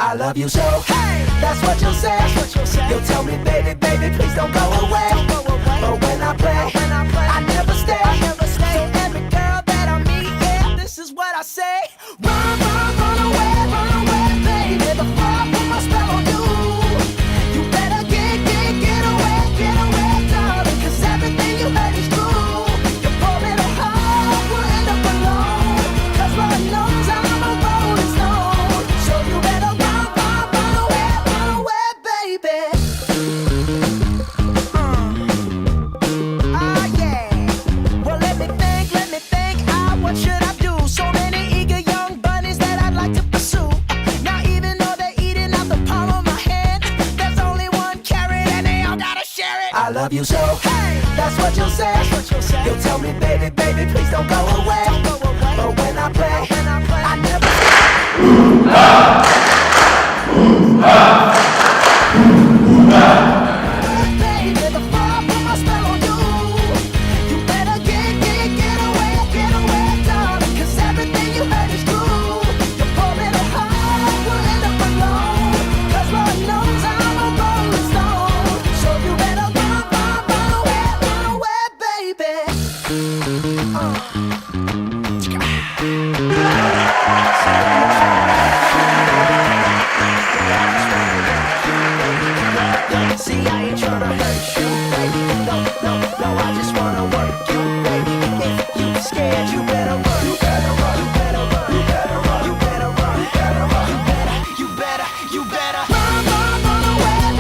I love you so. Hey, that's what you'll say. You'll tell me, baby, baby, please don't go away. But when I play, I never stay. So every girl that I meet, yeah, this is what I say. Run, run, run away, baby. Before I put my spell on you, you better get away, darling. 'Cause everything you heard is true. Your poor little heart will end up alone. 'Cause Lord knows I'm a rolling stone. So you better run away, baby. Yeah. Well, let me think. What should I do? So many eager young bunnies that I'd like to pursue. Now even though they're eating out the palm of my hand, there's only one carrot and they all gotta share it. I love you so. Hey, that's what you'll say. You'll tell me, baby, baby, please don't go away. But when I play, I never. Baby, before I put my spell on you, you better get away, darling. 'Cause everything you heard is true. Your poor little heart will end up alone. 'Cause Lord knows I'm a rolling stone. So you better run away, baby. See, I ain't tryna hurt you, baby. No, I just wanna work you, baby. If you scared, you better run. You better run. You better run. You better run. You better run. You better run. You better.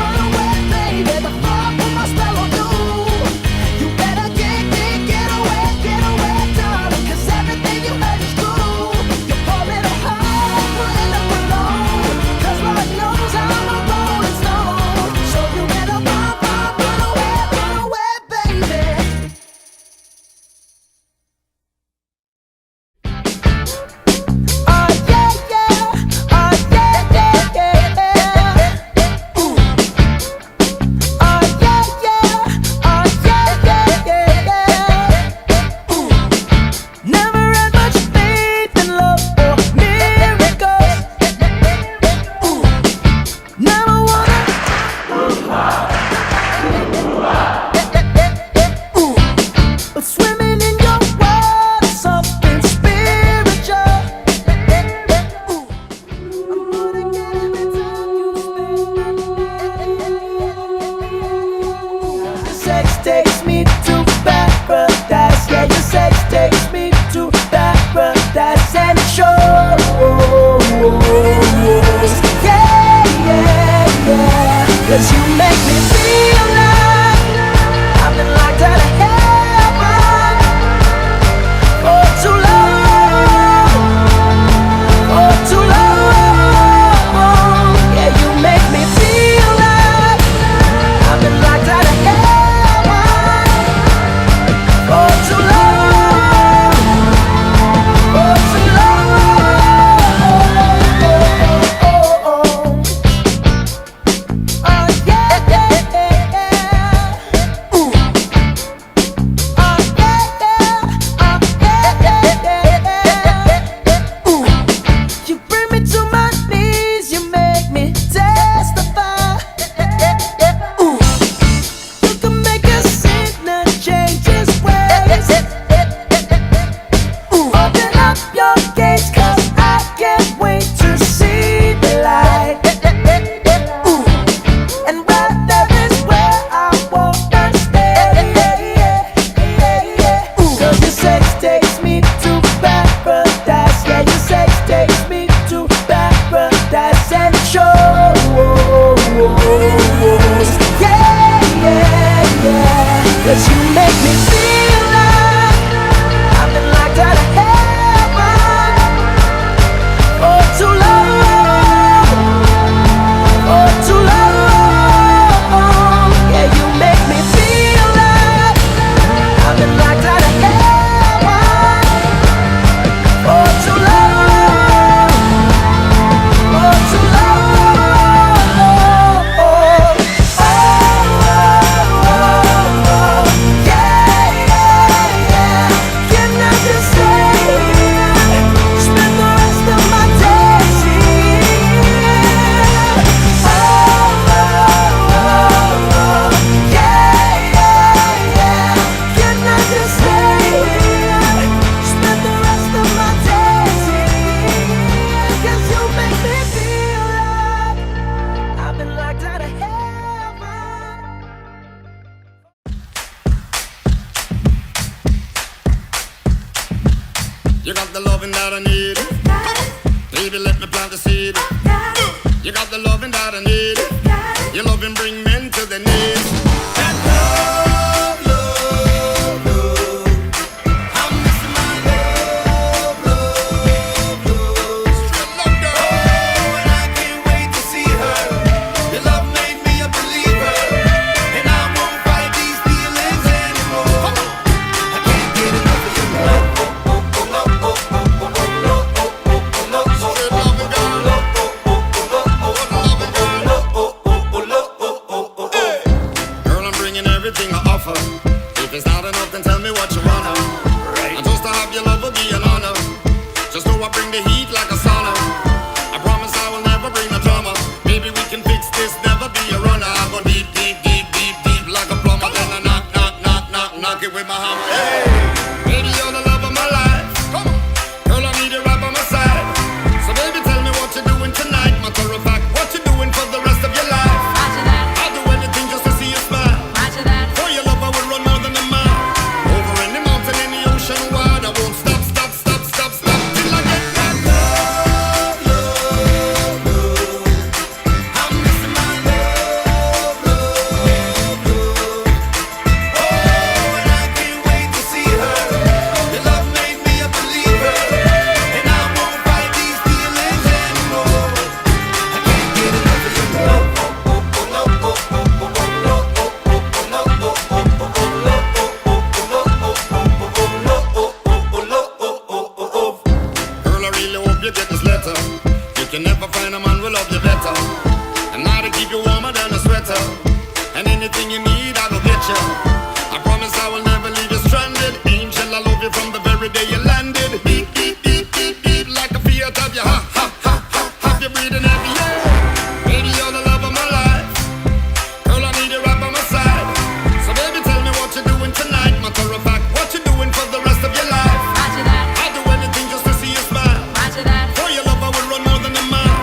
Run away, baby. Before I put my spell on you, you better get away, darling. 'Cause everything you heard is true. Your poor little heart will end up alone. 'Cause Lord knows I'm a rolling stone. So you better run away, baby. Oh yeah, yeah. Oh yeah, yeah. Ooh. Oh yeah, yeah. Oh yeah, yeah. Ooh. Never had much faith in love or miracles. Ooh. Never wanna. Ooh. But swimming in your world is something spiritual. Ooh. I'm gonna get every time you speak. Your sex takes me to paradise. Yeah, your sex takes me to paradise. And it shows. Yeah. 'Cause you make me feel like I've been locked out of heaven for too long. Yeah, you make me feel like I've been locked out of heaven for too long. For too long. Oh yeah, yeah. Ooh. Oh yeah. Ooh. You bring me to my knees, you make me testify. Ooh. You can make a sinner change his ways. Ooh. Open up your gates, 'cause I can't wait to see the light. Ooh. And right there is where I wanna stay. Ooh. 'Cause your sex takes me to paradise. Yeah, your sex takes me to paradise. And it shows. Yeah. 'Cause you make me feel like I've been locked out of heaven loving that I need. Baby, let me plant the seed. You got the loving that I need. Your loving bring men to their knees. And love, love, love. I'm missing my love, love, love. Straight love, girl. Oh, and I can't wait to see her. Your love made me a believer, and I won't fight these feelings anymore. I can't get enough of your love. Straight loving, girl. Girl, I'm bringing everything I offer. If it's not enough, then tell me what you wanna. And just to have your love will be an honor. Just know I bring the heat like a sauna. I promise I will never bring the drama. Maybe we can fix this, never be a runner. I go deep, deep, deep, deep, deep like a plumber. Then I knock, knock, knock, knock, knock it with my hammer. Hey, baby, you're the love of my life. Come on, girl, I need you right by my side. So baby, tell me what you're doing tonight. Matter of fact, what you doing for the rest of your life. I'll do anything just to see you smile. For your love, I will run more than a mile. Over any mountain, any ocean wide. I won't stop, stop, stop, stop, stop till I get that love, love, love. I'm missing my love, love, love. Oh, and I can't wait to see her. Your love made me a believer, and I won't fight these feelings anymore. I can't get enough of your love. Girl, I really hope you get this letter. You can never find a man will love you better. And now to keep you warmer than a sweater. And anything you need, I will get you. I promise I will never leave you stranded. Angel, I love you from the very day you landed. Beep, beep, beep, beep, beep, like a Fiat of you. Ha, ha, ha, ha, ha, you're breathing heavy, yeah. Baby, you're the love of my life. Girl, I need you right by my side. So baby, tell me what you're doing tonight. Matter of fact, what you're doing for the rest of your life. I'll do anything just to see you smile. For your love, I will run more than a mile.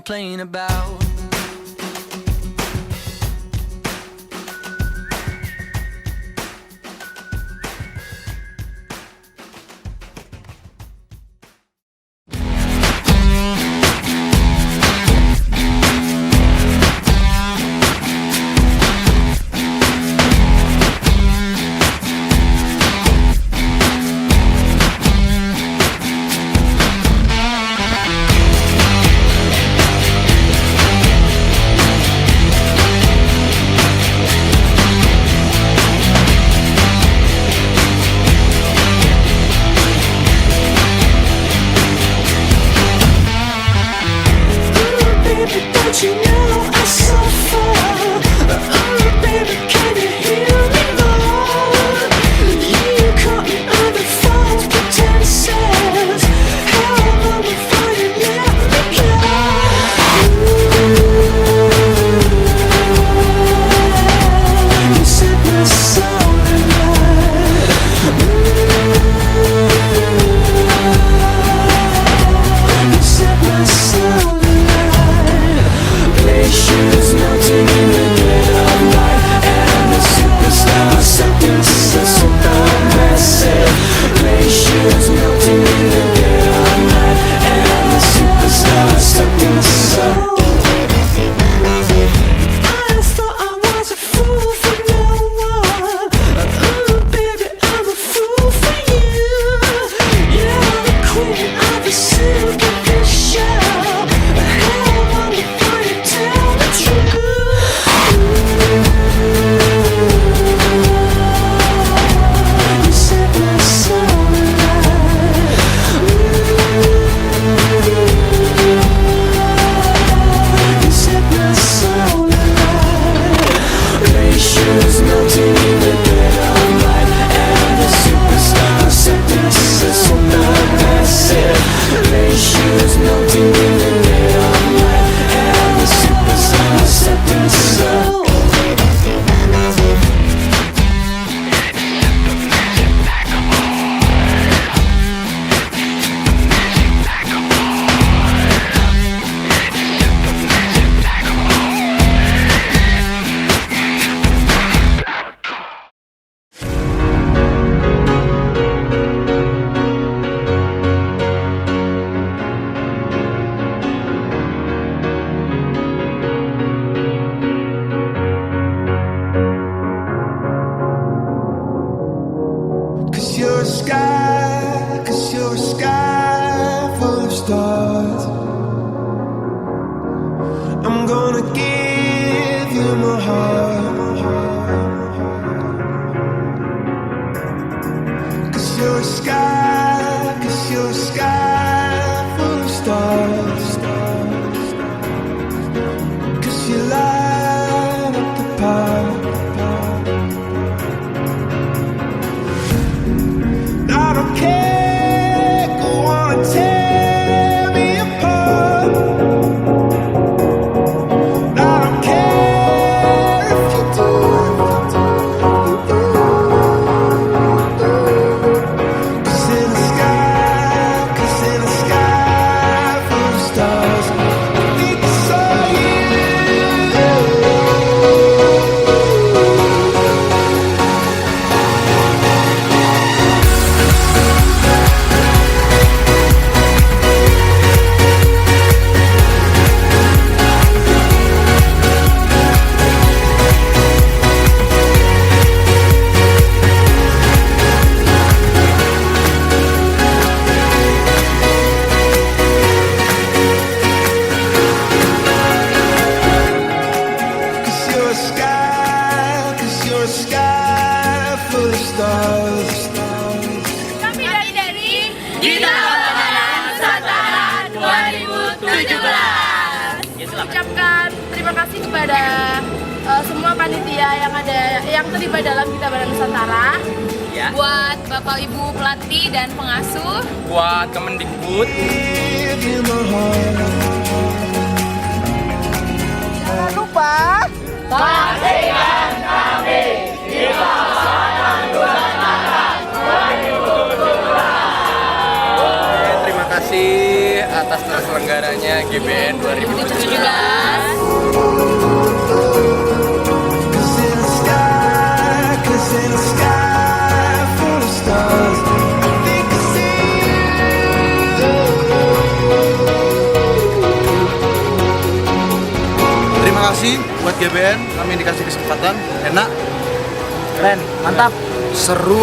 complain about. Don't you know I suffer? Oh, baby, can you hear me, Lord? You caught me under false pretenses. How long before you let me go? You set my soul alight. You set my soul alight. Glaciers melting in the dead of night, and the superstar seconds are supermassive. Glaciers melting in the dead of night, and the superstar seconds are. I thought I was a fool for no one. Oh, baby, I'm a fool for you. You're the queen of the superficial. Cause you're a sky full of stars. I'm gonna give you my heart. Cause you're a sky full of stars. Cause you light up the path. I don't care, go on and tear me apart. I don't care if you do. Cause in the sky full of stars, I think I saw you. Cause you're a sky full of stars. Kami dari Gita Lapangan Nusantara 2017. Ucapkan terima kasih kepada semua panitia yang terlibat dalam Gita Lapangan Nusantara. Ya. Buat Bapak Ibu pelatih dan pengasuh. Buat Kemendikbud. Jangan lupa Saksikan kami Gita Lapangan Nusantara 2017. Terima kasih atas terselenggaranya GBN 2017. buat GBN, kami dikasih kesempatan. Enak, Keren, mantap. seru.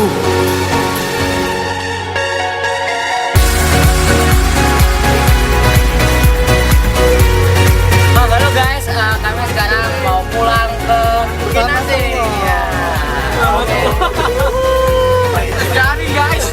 Halo guys, kami sekarang mau pulang ke Kinasi. Ya. Oke. Jadi guys.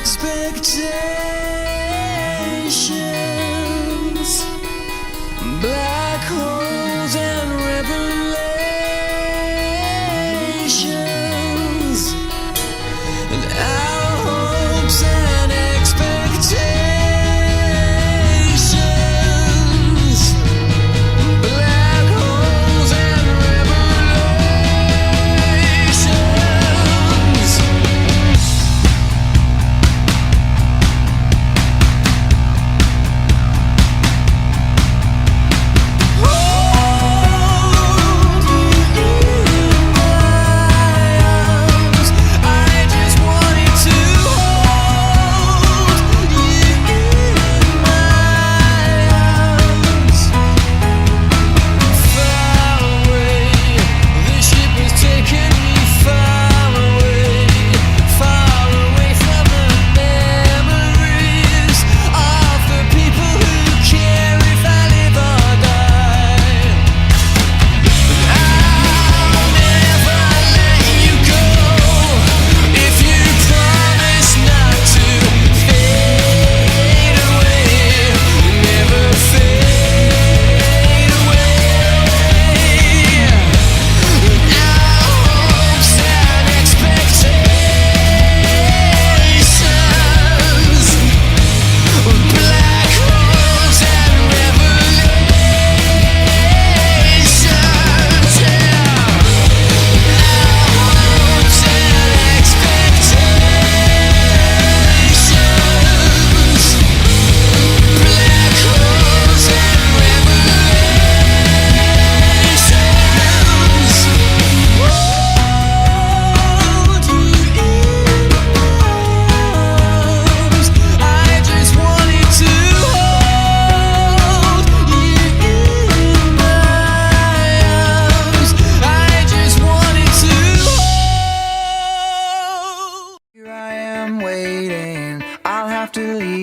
Expectations, black holes and revelations, and our hopes and expectations, black holes and revelations.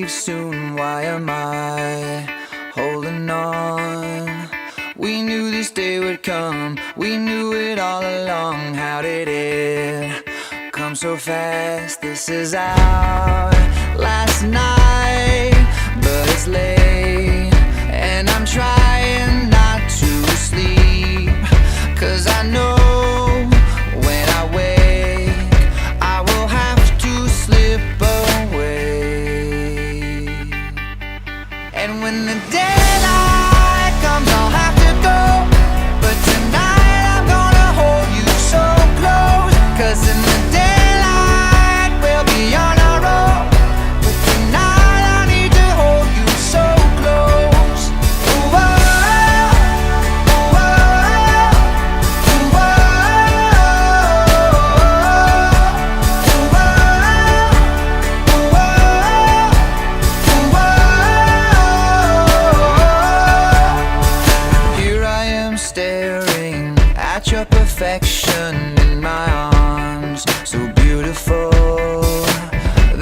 Soon, why am I holding on? We knew this day would come, we knew it all along. How did it come so fast? This is our last night, but it's late, and I'm trying not to sleep. 'Cause I know when I wake, I will have to slip away. And when the daylight comes, I'll have to go. But tonight I'm gonna hold you so close. 'Cause in the daylight we'll be on our own. But tonight I need to hold you so close. Ooh, oh, ooh, oh, ooh, oh, ooh, oh. Here I am staring at your perfection in my arms, so beautiful.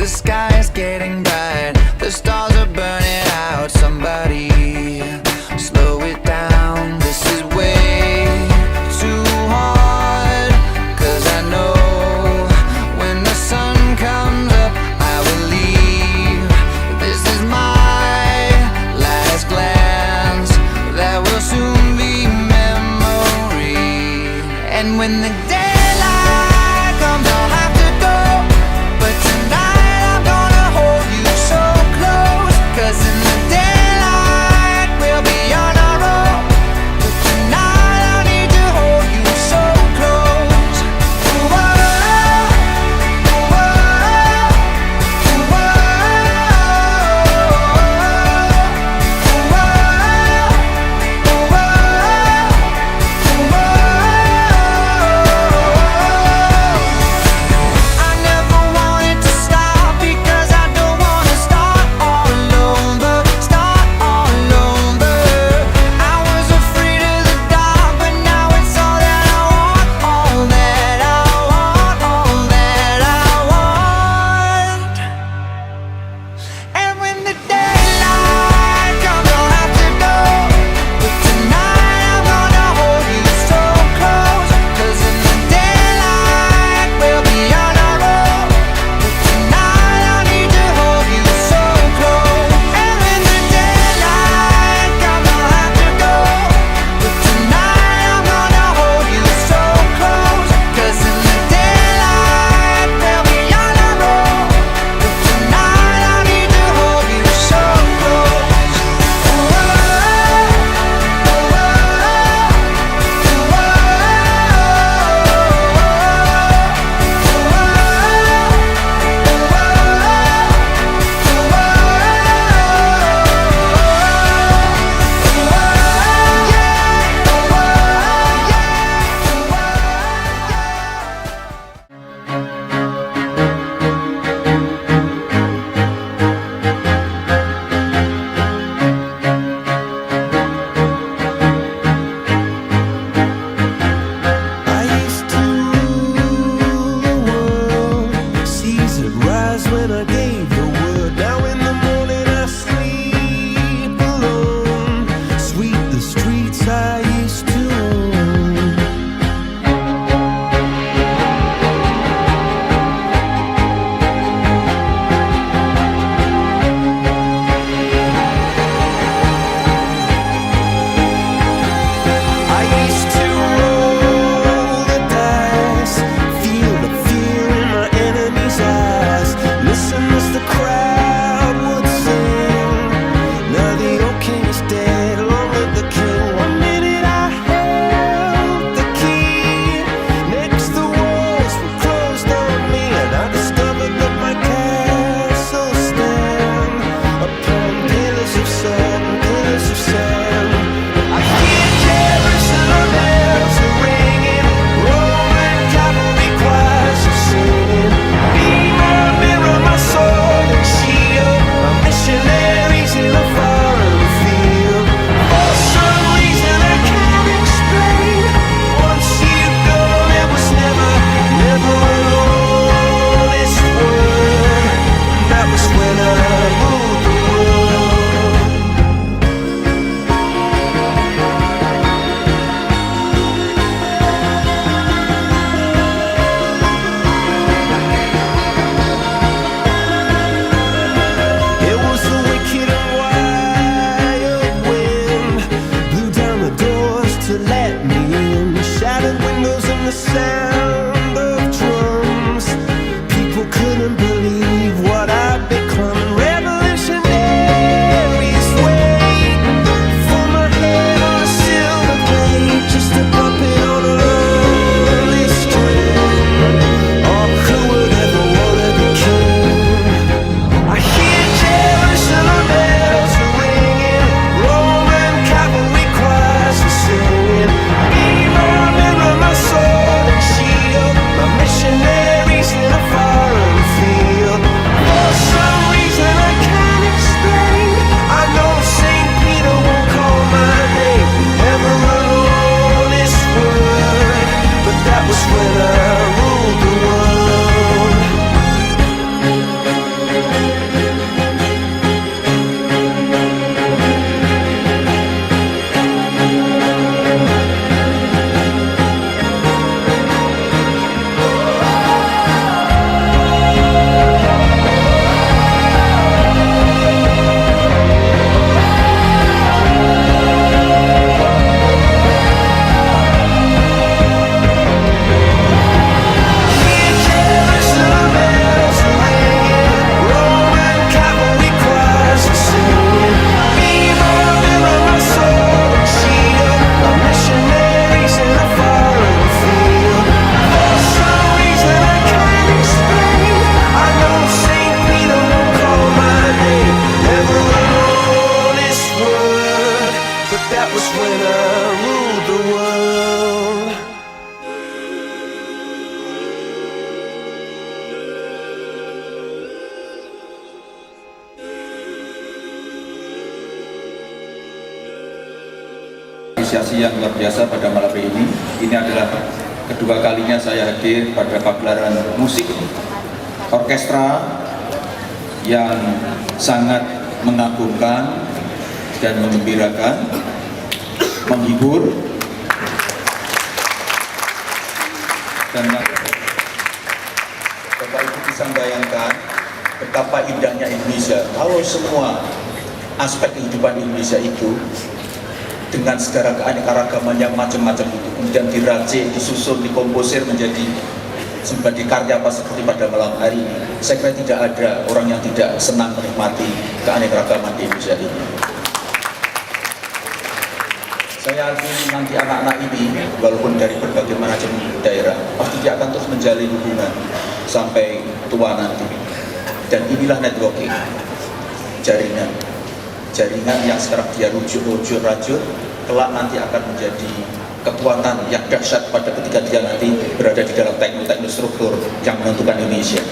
The sky is getting bright, the stars are burning out. Somebody slow it down, this is way too hard. 'Cause I know when the sun comes up, I will leave. This is my last glance, that will soon be memory. And when the daylight comes, I'll have to go. But tonight I'm gonna hold you so close. 'Cause in the daylight we'll be on our own. But tonight I need to hold you so close. Ooh, oh, ooh, oh, ooh, oh, ooh, oh, ooh, oh. was when I ruled the world. That was when I ruled the world. Apresiasi yang luar biasa pada malam ini. Ini adalah kedua kalinya saya hadir pada pagelaran musik orkestra yang sangat mengagumkan dan menggembirakan, menghibur, dan Bapak Ibu bisa membayangkan betapa indahnya Indonesia kalau semua aspek kehidupan Indonesia itu dengan segala keanekaragaman yang macam-macam itu kemudian diracik, disusun, dikomposir menjadi sebagai karya apa seperti pada malam hari ini. Saya kira tidak ada orang yang tidak senang menikmati keanekaragaman di Indonesia ini. Saya yakin nanti anak-anak ini walaupun dari berbagai macam daerah pasti dia akan terus menjalin hubungan sampai tua nanti. Dan inilah networking, jaringan yang sekarang dia rujuk, kelak nanti akan menjadi kekuatan yang dahsyat pada ketika dia nanti berada di dalam teknik struktur yang menentukan Indonesia.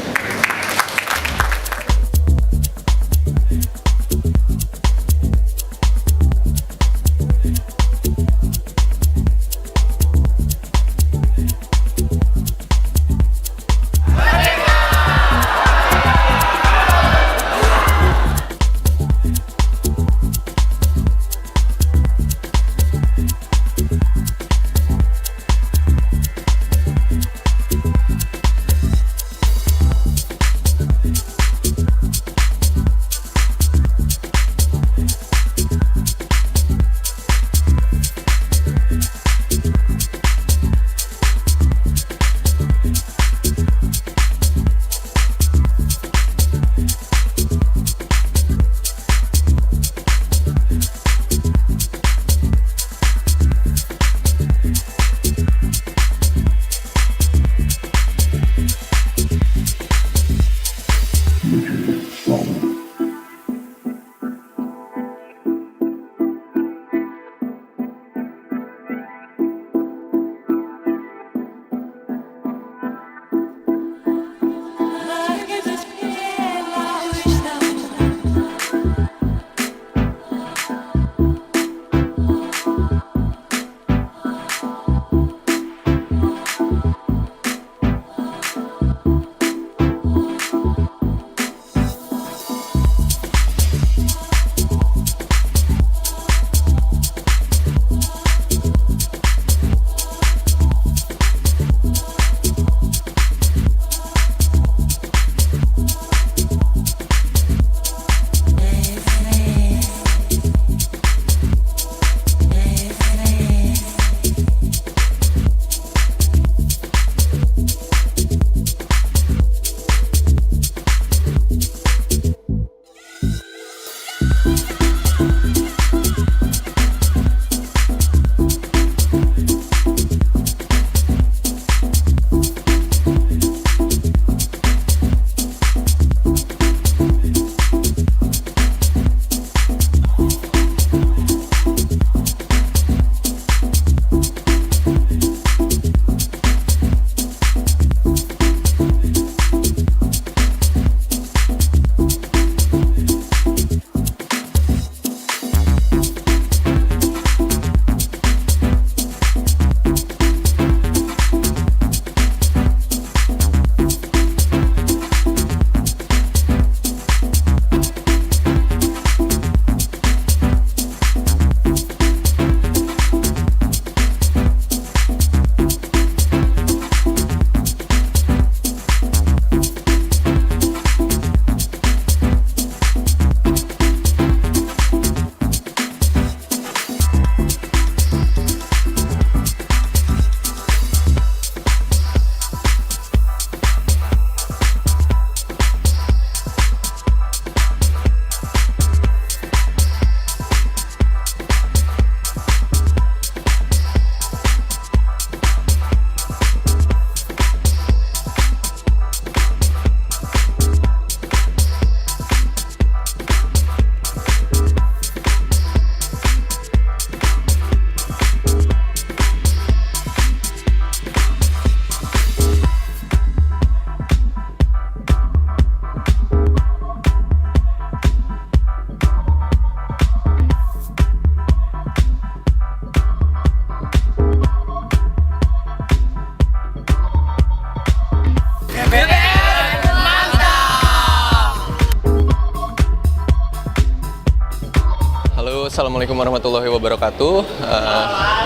Assalamualaikum warahmatullahi wabarakatuh.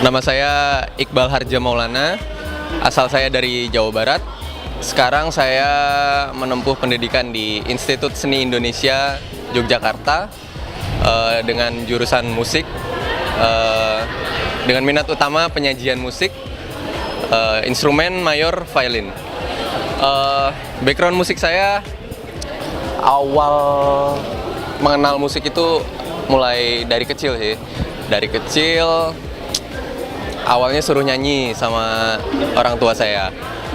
Nama saya Iqbal Harja Maulana, asal saya dari Jawa Barat. Sekarang saya menempuh pendidikan di Institut Seni Indonesia Yogyakarta dengan jurusan musik, dengan minat utama penyajian musik, instrumen mayor violin. Background musik saya, awal mengenal musik itu mulai dari kecil sih. Dari kecil awalnya suruh nyanyi sama orang tua saya.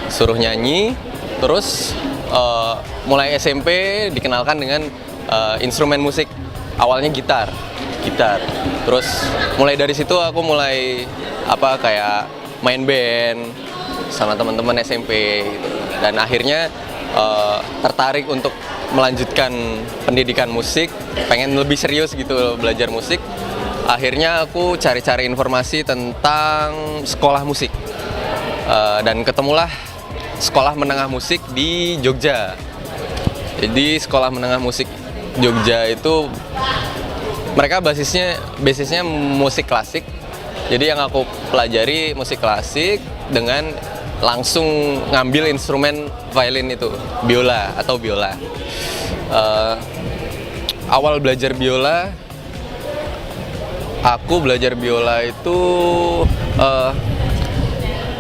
Suruh nyanyi, terus mulai SMP dikenalkan dengan instrumen musik. Awalnya gitar. Terus mulai dari situ aku mulai kayak main band sama teman-teman SMP gitu. Dan akhirnya tertarik untuk melanjutkan pendidikan musik, pengen lebih serius gitu belajar musik. Akhirnya aku cari-cari informasi tentang sekolah musik, dan ketemulah sekolah menengah musik di Jogja. Jadi sekolah menengah musik Jogja itu mereka basisnya musik klasik. Jadi yang aku pelajari musik klasik dengan langsung ngambil instrumen violin itu, biola. Awal belajar biola, aku belajar biola itu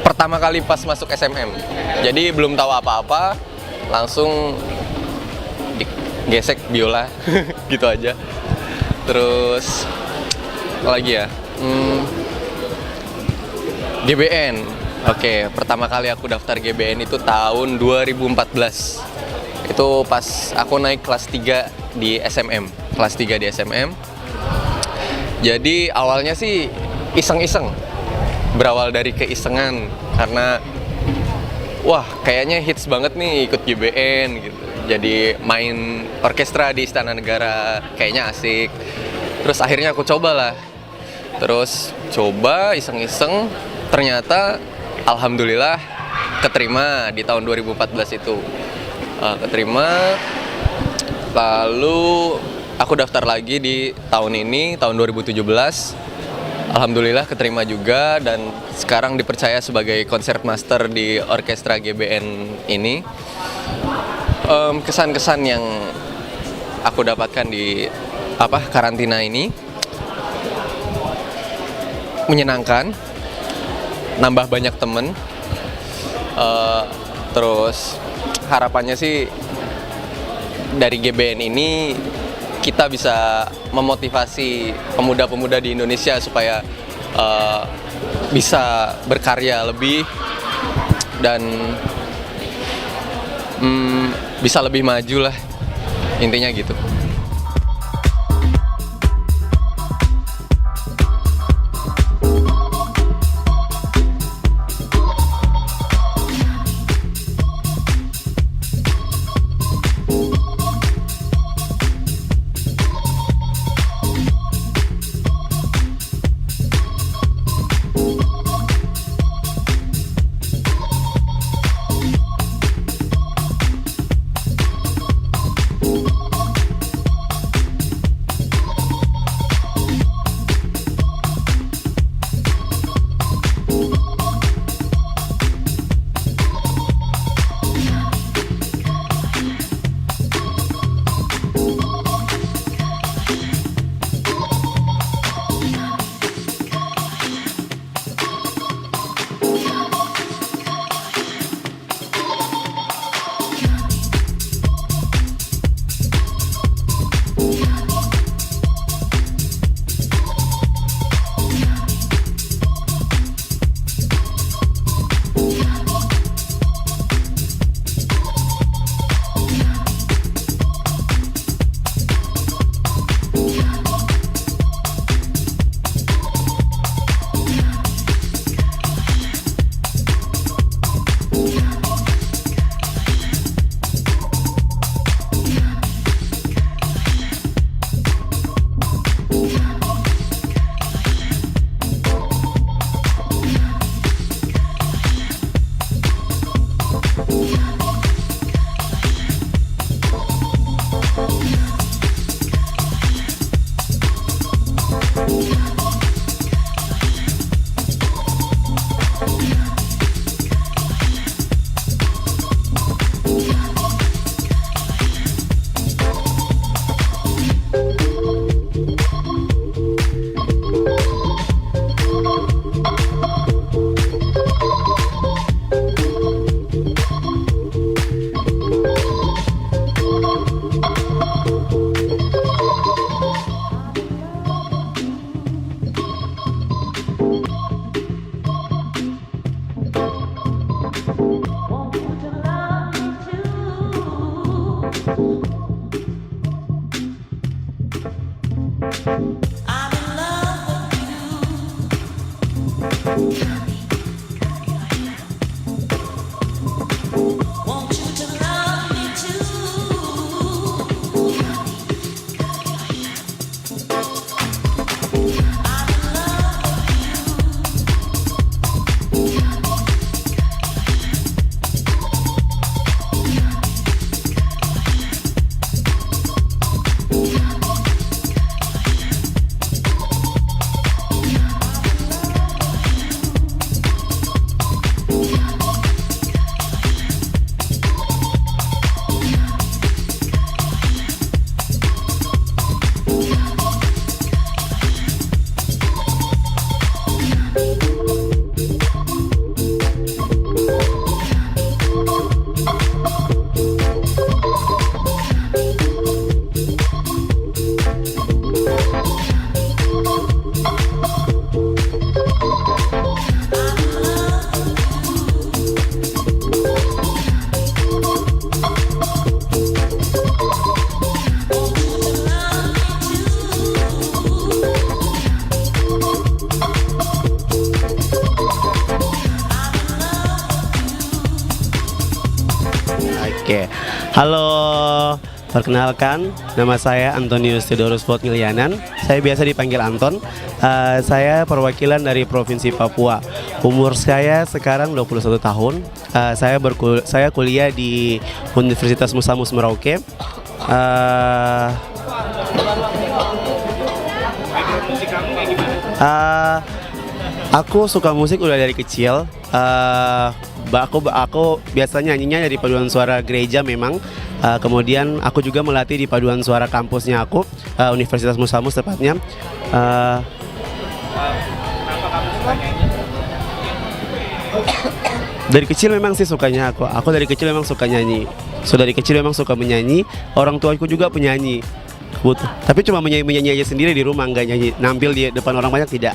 pertama kali pas masuk SMM. Jadi belum tahu apa-apa, langsung gesek biola gitu aja. Terus apa lagi ya? GBN. Oke, pertama kali aku daftar GBN itu tahun 2014. Itu pas aku naik kelas 3 di SMM. Kelas 3 di SMM. Jadi awalnya sih iseng-iseng. Berawal dari keisengan karena wah, kayaknya hits banget nih ikut GBN gitu. Jadi main orkestra di Istana Negara, kayaknya asik. Terus akhirnya aku cobalah. Terus coba iseng-iseng, ternyata alhamdulillah keterima di tahun 2014 itu. Keterima, lalu aku daftar lagi di tahun ini, tahun 2017. Alhamdulillah keterima juga dan sekarang dipercaya sebagai concertmaster di orkestra GBN ini. Kesan-kesan yang aku dapatkan di karantina ini menyenangkan, nambah banyak temen, terus harapannya sih dari GBN ini kita bisa memotivasi pemuda-pemuda di Indonesia supaya bisa berkarya lebih dan bisa lebih maju lah, intinya gitu. Oke, halo, perkenalkan nama saya Antonius Theodorus Potngilianan. Saya biasa dipanggil Anton. Saya perwakilan dari Provinsi Papua. Umur saya sekarang 21 tahun. Saya kuliah di Universitas Musa Mus Merauke. Aku suka musik udah dari kecil. Aku biasanya nyanyinya dari paduan suara gereja memang. Kemudian aku juga melatih di paduan suara kampusnya aku, Universitas Musa Mus tepatnya. Dari kecil memang sih sukanya aku. Aku dari kecil memang suka nyanyi. Dari kecil memang suka menyanyi. Orang tuaku juga penyanyi. Tapi cuma menyanyi aja sendiri di rumah, nggak nyanyi nampil di depan orang banyak, tidak.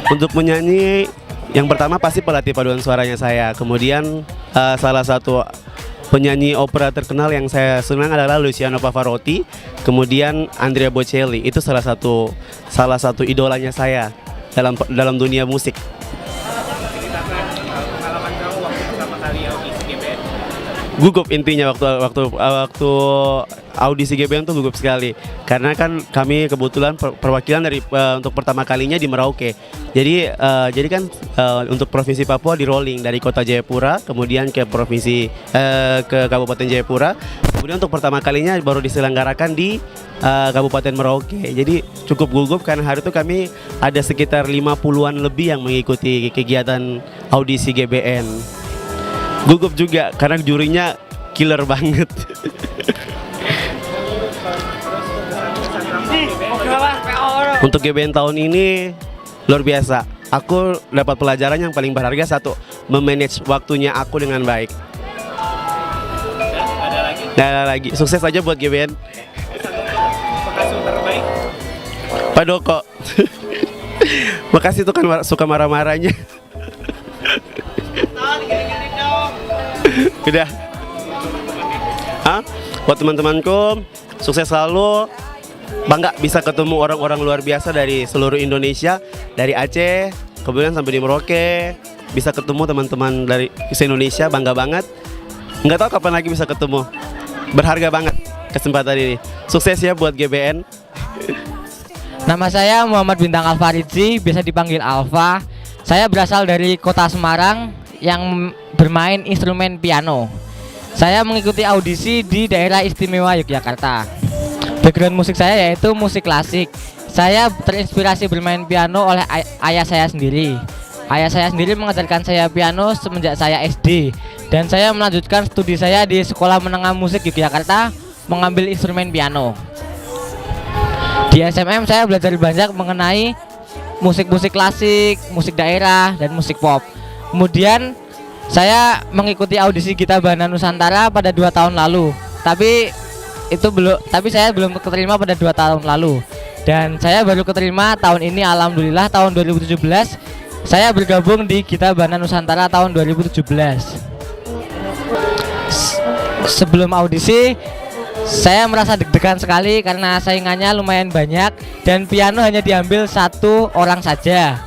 Untuk menyanyi, yang pertama pasti pelatih paduan suaranya saya. Kemudian salah satu penyanyi opera terkenal yang saya senang adalah Luciano Pavarotti. Kemudian Andrea Bocelli, itu salah satu idolanya saya dalam dunia musik. Gugup intinya waktu audisi GBN tuh gugup sekali, karena kan kami kebetulan perwakilan dari untuk pertama kalinya di Merauke. Jadi kan untuk provinsi Papua di rolling dari kota Jayapura, kemudian ke ke Kabupaten Jayapura, kemudian untuk pertama kalinya baru diselenggarakan di Kabupaten Merauke. Jadi cukup gugup karena hari itu kami ada sekitar 50-an lebih yang mengikuti kegiatan audisi GBN. Gugup juga karena jurinya killer banget. Untuk GBN tahun ini luar biasa. Aku dapat pelajaran yang paling berharga, satu, memanage waktunya aku dengan baik. Ada lagi. Sukses aja buat GBN. Pak Doko. Makasih tuh kan suka marah-marahnya. Udah. Buat teman-temanku, sukses selalu. Bangga bisa ketemu orang-orang luar biasa dari seluruh Indonesia, dari Aceh, kemudian sampai di Merauke. Bisa ketemu teman-teman dari se-Indonesia, bangga banget. Nggak tahu kapan lagi bisa ketemu. Berharga banget kesempatan ini. Sukses ya buat GBN. Nama saya Muhammad Bintang Alfaridzi, biasa dipanggil Alfa. Saya berasal dari kota Semarang yang bermain instrumen piano. Saya mengikuti audisi di daerah istimewa Yogyakarta. Background musik saya yaitu musik klasik. Saya terinspirasi bermain piano oleh ayah saya sendiri. Ayah saya sendiri mengajarkan saya piano semenjak saya SD. Dan saya melanjutkan studi saya di Sekolah Menengah Musik Yogyakarta, mengambil instrumen piano. Di SMM saya belajar banyak mengenai musik-musik klasik, musik daerah, dan musik pop. Kemudian saya mengikuti audisi Gita Bahana Nusantara pada 2 tahun lalu. Tapi saya belum keterima pada 2 tahun lalu. Dan saya baru keterima tahun ini, alhamdulillah, tahun 2017. saya bergabung di Gita Bana Nusantara tahun 2017. Sebelum audisi, saya merasa deg-degan sekali karena saingannya lumayan banyak dan piano hanya diambil 1 orang saja.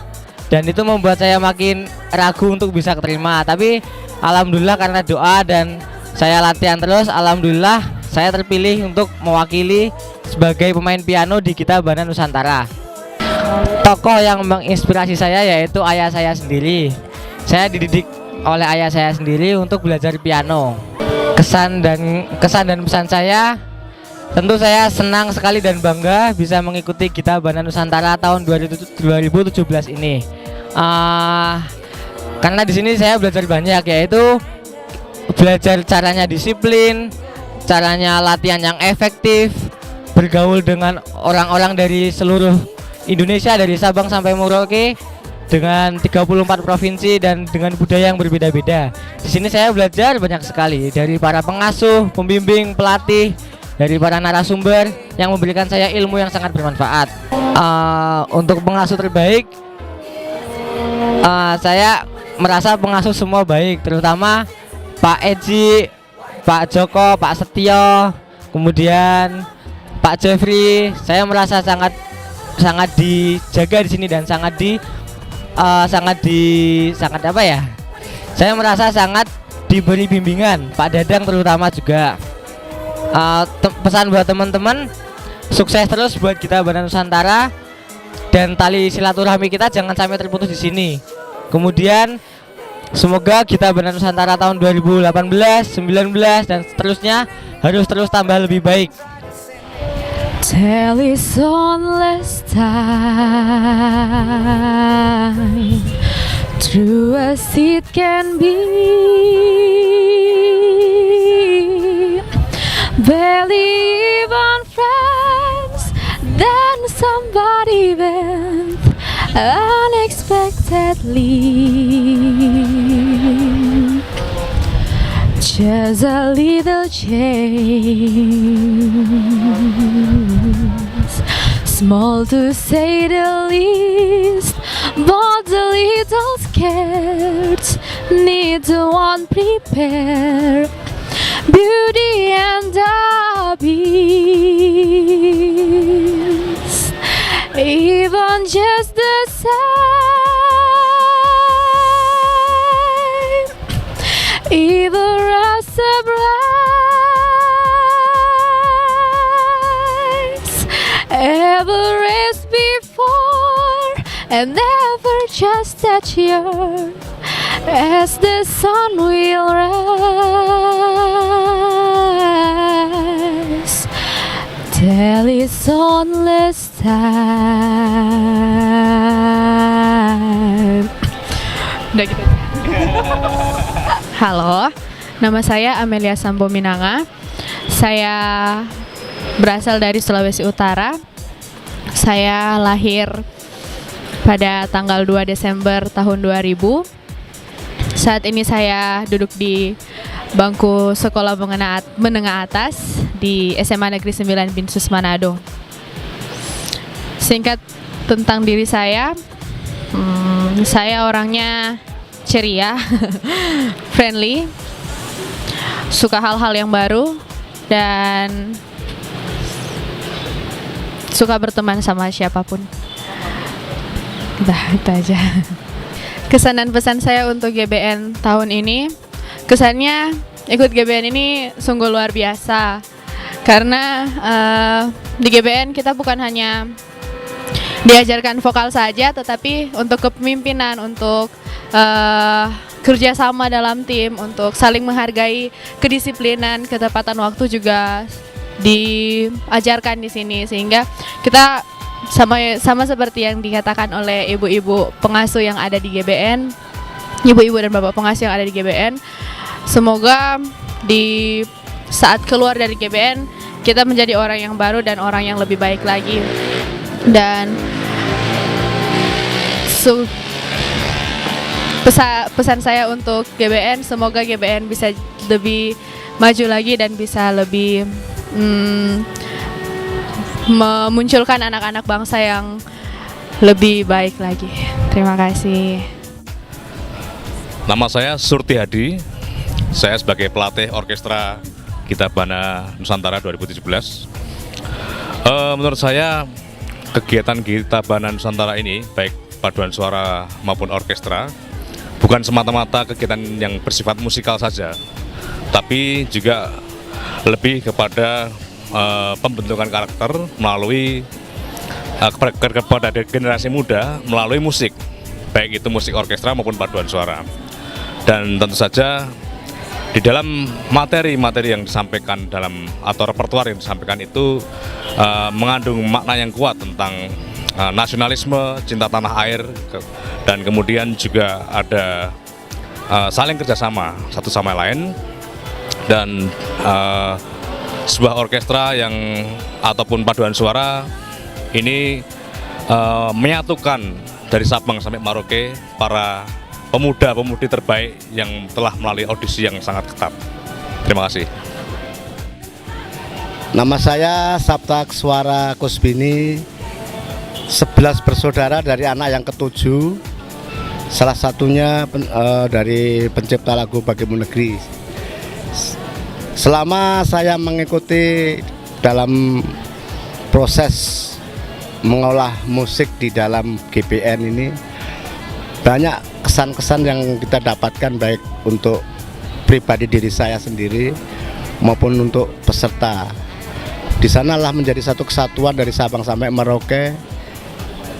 Dan itu membuat saya makin ragu untuk bisa keterima. Tapi alhamdulillah karena doa dan saya latihan terus, alhamdulillah saya terpilih untuk mewakili sebagai pemain piano di Gita Bana Nusantara. Tokoh yang menginspirasi saya yaitu ayah saya sendiri. Saya dididik oleh ayah saya sendiri untuk belajar piano. Kesan dan pesan saya, tentu saya senang sekali dan bangga bisa mengikuti Gita Bana Nusantara tahun 2017 ini. Karena di sini saya belajar banyak, yaitu belajar caranya disiplin, caranya latihan yang efektif, bergaul dengan orang-orang dari seluruh Indonesia dari Sabang sampai Merauke dengan 34 provinsi dan dengan budaya yang berbeda-beda. Di sini saya belajar banyak sekali dari para pengasuh, pembimbing, pelatih, dari para narasumber yang memberikan saya ilmu yang sangat bermanfaat. Untuk pengasuh terbaik, saya merasa pengasuh semua baik, terutama Pak Eji, Pak Joko, Pak Setio, kemudian Pak Jeffrey. Saya merasa sangat dijaga di sini dan sangat apa ya? Saya merasa sangat diberi bimbingan, Pak Dadang terutama juga. Pesan buat teman-teman, sukses terus buat Gita Bana Nusantara dan tali silaturahmi kita jangan sampai terputus di sini. Kemudian semoga Gita Bana Nusantara tahun 2018, 19 dan seterusnya harus terus tambah lebih baik. Tell is endless time, true as it can be. Believe on friends, then somebody went unexpectedly. Just a little change, small to say the least, but the little scared need one prepare. Beauty and the Beast, even just the same, either as surprise, ever as before, and never just at your as the sun will rise. Tell its endless time. Udah gitu. Halo, nama saya Amelia Sambo Minanga. Saya berasal dari Sulawesi Utara. Saya lahir pada tanggal 2 Desember tahun 2000. Saat ini saya duduk di bangku sekolah menengah atas di SMA Negeri 9 Binsus Manado. Singkat tentang diri saya orangnya ceria, friendly, suka hal-hal yang baru, dan suka berteman sama siapapun. Udah, itu aja. Kesan dan pesan saya untuk GBN tahun ini, kesannya ikut GBN ini sungguh luar biasa. Karena di GBN kita bukan hanya diajarkan vokal saja, tetapi untuk kepemimpinan, untuk kerjasama dalam tim, untuk saling menghargai, kedisiplinan, ketepatan waktu juga diajarkan di sini. Sehingga kita sama seperti yang dikatakan oleh ibu-ibu pengasuh yang ada di GBN, ibu-ibu dan bapak pengasuh yang ada di GBN, semoga di saat keluar dari GBN kita menjadi orang yang baru dan orang yang lebih baik lagi. Dan pesan saya untuk GBN, semoga GBN bisa lebih maju lagi dan bisa lebih memunculkan anak-anak bangsa yang lebih baik lagi. Terima kasih. Nama saya Surti Hadi. Saya sebagai pelatih orkestra Gita Bahana Nusantara 2017. Menurut saya kegiatan Gita Bahana Nusantara ini, baik paduan suara maupun orkestra, bukan semata-mata kegiatan yang bersifat musikal saja, tapi juga lebih kepada pembentukan karakter melalui kepada generasi muda melalui musik, baik itu musik orkestra maupun paduan suara. Dan tentu saja di dalam materi-materi yang disampaikan dalam atau repertoar yang disampaikan itu mengandung makna yang kuat tentang nasionalisme, cinta tanah air, dan kemudian juga ada saling kerjasama satu sama lain, dan sebuah orkestra yang ataupun paduan suara ini menyatukan dari Sabang sampai Merauke para pemuda-pemudi terbaik yang telah melalui audisi yang sangat ketat. Terima kasih. Nama saya Sabtak Suara Kusbini, 11 bersaudara dari anak yang ketujuh, salah satunya dari pencipta lagu Bagimu Negeri. Selama saya mengikuti dalam proses mengolah musik di dalam GBN ini, banyak kesan-kesan yang kita dapatkan baik untuk pribadi diri saya sendiri maupun untuk peserta. Di sanalah menjadi satu kesatuan dari Sabang sampai Merauke,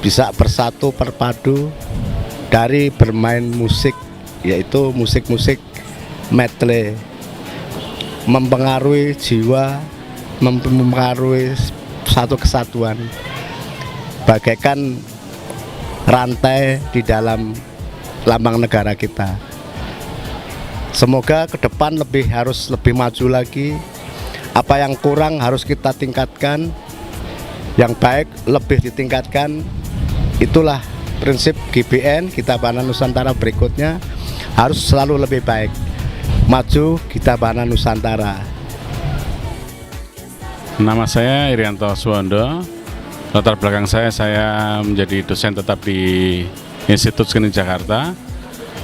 bisa bersatu perpadu dari bermain musik, yaitu musik-musik medley, mempengaruhi jiwa, mempengaruhi satu kesatuan, bagaikan rantai di dalam lambang negara kita. Semoga ke depan harus lebih maju lagi. Apa yang kurang harus kita tingkatkan, yang baik lebih ditingkatkan. Itulah prinsip GBN Gita Bahana Nusantara berikutnya, harus selalu lebih baik. Maju Gita Bahana Nusantara. Nama saya Irianto Suwondo. Latar belakang saya menjadi dosen tetap di Institut Seni Jakarta.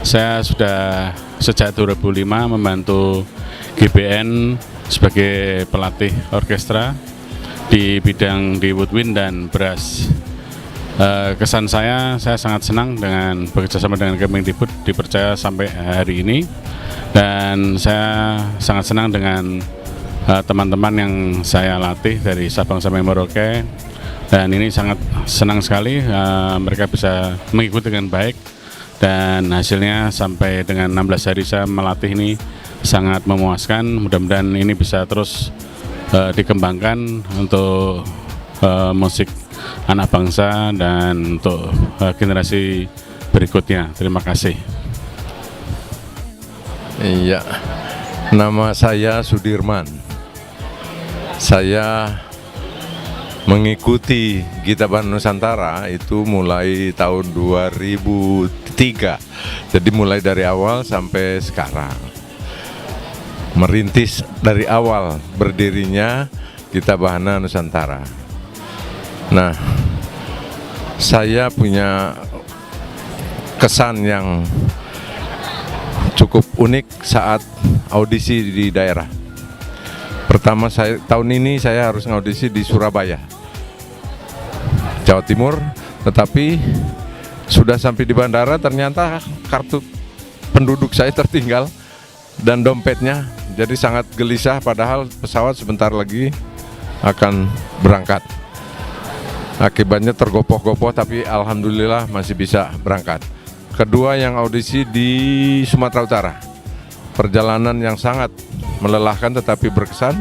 Saya sudah sejak 2005 membantu GBN sebagai pelatih orkestra di bidang di woodwind dan brass. Kesan saya sangat senang dengan bekerjasama dengan Kemendikbud dipercaya sampai hari ini, dan saya sangat senang dengan teman-teman yang saya latih dari Sabang sampai Merauke. Dan ini sangat senang sekali mereka bisa mengikuti dengan baik, dan hasilnya sampai dengan 16 hari saya melatih ini sangat memuaskan. Mudah-mudahan ini bisa terus dikembangkan untuk musik anak bangsa dan untuk generasi berikutnya. Terima kasih. Iya, nama saya Sudirman. Saya mengikuti Gita Bahana Nusantara itu mulai tahun 2003. Jadi mulai dari awal sampai sekarang. Merintis dari awal berdirinya Gita Bahana Nusantara. Nah, saya punya kesan yang cukup unik saat audisi di daerah. Pertama, tahun ini saya harus ngaudisi di Surabaya, Jawa Timur, tetapi sudah sampai di bandara ternyata kartu penduduk saya tertinggal dan dompetnya, jadi sangat gelisah padahal pesawat sebentar lagi akan berangkat. Akibatnya tergopoh-gopoh, tapi alhamdulillah masih bisa berangkat. Kedua, yang audisi di Sumatera Utara, perjalanan yang sangat melelahkan tetapi berkesan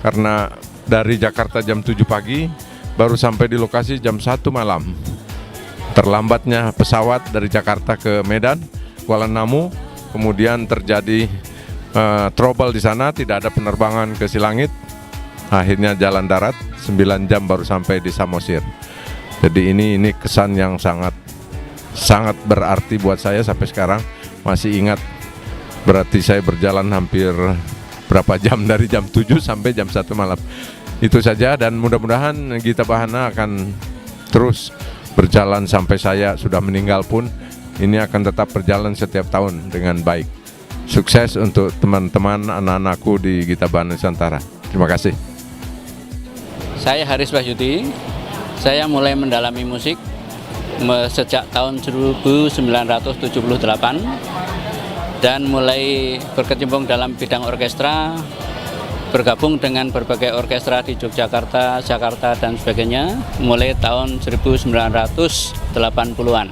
karena dari Jakarta jam 7 pagi baru sampai di lokasi jam 1 malam. Terlambatnya pesawat dari Jakarta ke Medan, Kuala Namu, kemudian terjadi trouble di sana, tidak ada penerbangan ke Silangit. Akhirnya jalan darat 9 jam baru sampai di Samosir. Jadi ini kesan yang sangat berarti buat saya sampai sekarang masih ingat. Berarti saya berjalan hampir berapa jam dari jam 7 sampai jam 1 malam. Itu saja, dan mudah-mudahan Gita Bahana akan terus berjalan sampai saya sudah meninggal pun, ini akan tetap berjalan setiap tahun dengan baik. Sukses untuk teman-teman anak-anakku di Gita Bahana Nusantara. Terima kasih. Saya Haris Wahyudi. Saya mulai mendalami musik sejak tahun 1978 dan mulai berkecimpung dalam bidang orkestra, bergabung dengan berbagai orkestra di Yogyakarta, Jakarta dan sebagainya mulai tahun 1980-an.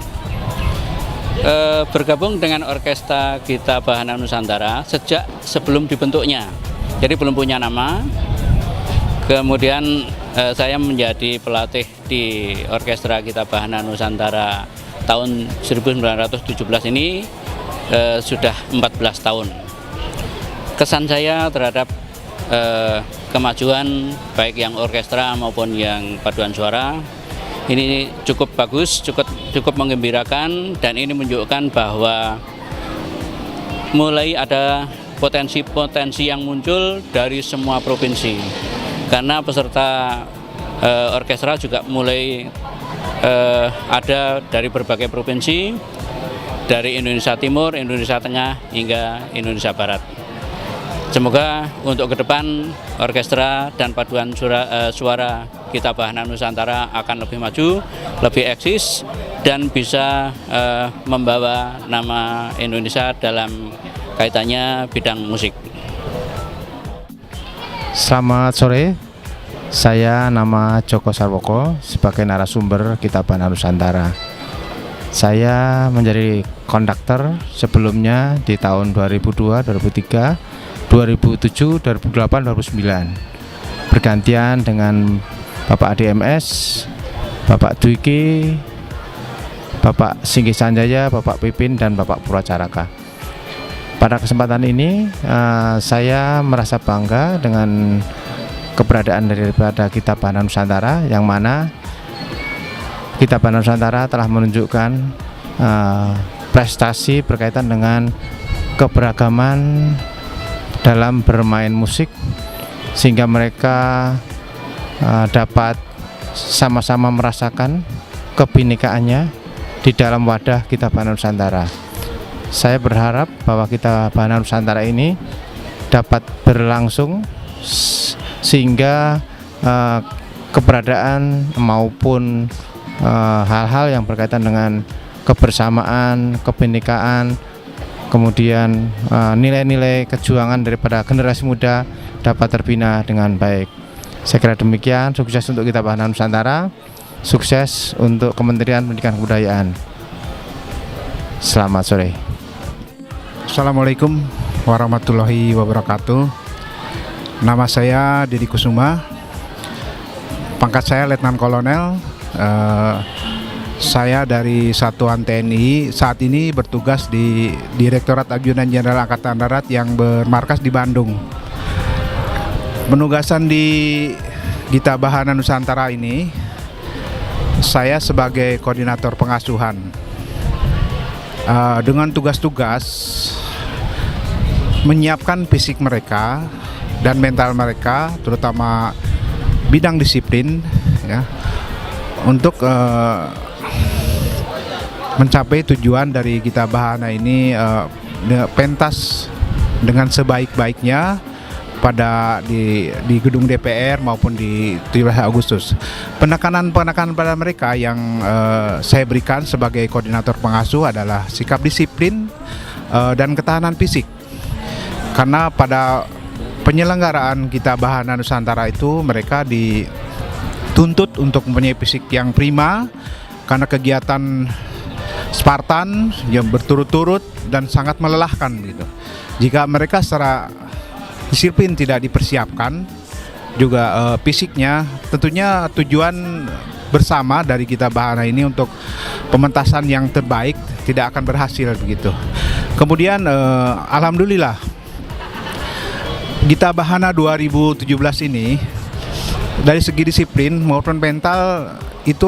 Bergabung dengan Orkestra Gita Bahana Nusantara sejak sebelum dibentuknya, jadi belum punya nama. Kemudian saya menjadi pelatih di Orkestra Gita Bahana Nusantara tahun 1917 ini, sudah 14 tahun. Kesan saya terhadap kemajuan baik yang orkestra maupun yang paduan suara ini cukup bagus, cukup menggembirakan, dan ini menunjukkan bahwa mulai ada potensi-potensi yang muncul dari semua provinsi, karena peserta orkestra juga mulai ada dari berbagai provinsi, dari Indonesia Timur, Indonesia Tengah hingga Indonesia Barat. Semoga untuk ke depan orkestra dan paduan suara Gita Bahana Nusantara akan lebih maju, lebih eksis, dan bisa membawa nama Indonesia dalam kaitannya bidang musik. Selamat sore, saya nama Joko Sarwoko sebagai narasumber Gita Bahana Nusantara. Saya menjadi konduktor sebelumnya di tahun 2002, 2003, 2007, 2008, 2009. Bergantian dengan Bapak ADMS, Bapak Dwiki, Bapak Singgi Sanjaya, Bapak Pipin, dan Bapak Purwacaraka. Pada kesempatan ini saya merasa bangga dengan keberadaan daripada Gita Bahana Nusantara, yang mana Gita Bahana Nusantara telah menunjukkan prestasi berkaitan dengan keberagaman dalam bermain musik, sehingga mereka dapat sama-sama merasakan kebinekaannya di dalam wadah Gita Bahana Nusantara. Saya berharap bahwa Gita Bahana Nusantara ini dapat berlangsung sehingga keberadaan maupun hal-hal yang berkaitan dengan kebersamaan, kebinekaan, kemudian nilai-nilai kejuangan daripada generasi muda dapat terbina dengan baik. Saya kira demikian. Sukses untuk Gita Bahana Nusantara, sukses untuk Kementerian Pendidikan dan Kebudayaan. Selamat sore. Assalamualaikum warahmatullahi wabarakatuh. Nama saya Didi Kusuma, pangkat saya Letnan Kolonel. Saya dari Satuan TNI, saat ini bertugas di Direktorat Ajudan Jenderal Angkatan Darat yang bermarkas di Bandung. Penugasan di Gita Bahana Nusantara ini, saya sebagai koordinator pengasuhan. Dengan tugas-tugas menyiapkan fisik mereka dan mental mereka, terutama bidang disiplin, ya, untuk mencapai tujuan dari Gita Bahana ini pentas dengan sebaik-baiknya pada di gedung DPR maupun di 17 Agustus. Penekanan pada mereka yang saya berikan sebagai koordinator pengasuh adalah sikap disiplin dan ketahanan fisik. Karena pada penyelenggaraan Gita Bahana Nusantara itu mereka dituntut untuk mempunyai fisik yang prima karena kegiatan Spartan yang berturut-turut dan sangat melelahkan gitu. Jika mereka secara disiplin tidak dipersiapkan juga fisiknya, tentunya tujuan bersama dari Gita Bahana ini untuk pementasan yang terbaik tidak akan berhasil begitu. Kemudian alhamdulillah Gita Bahana 2017 ini dari segi disiplin maupun mental itu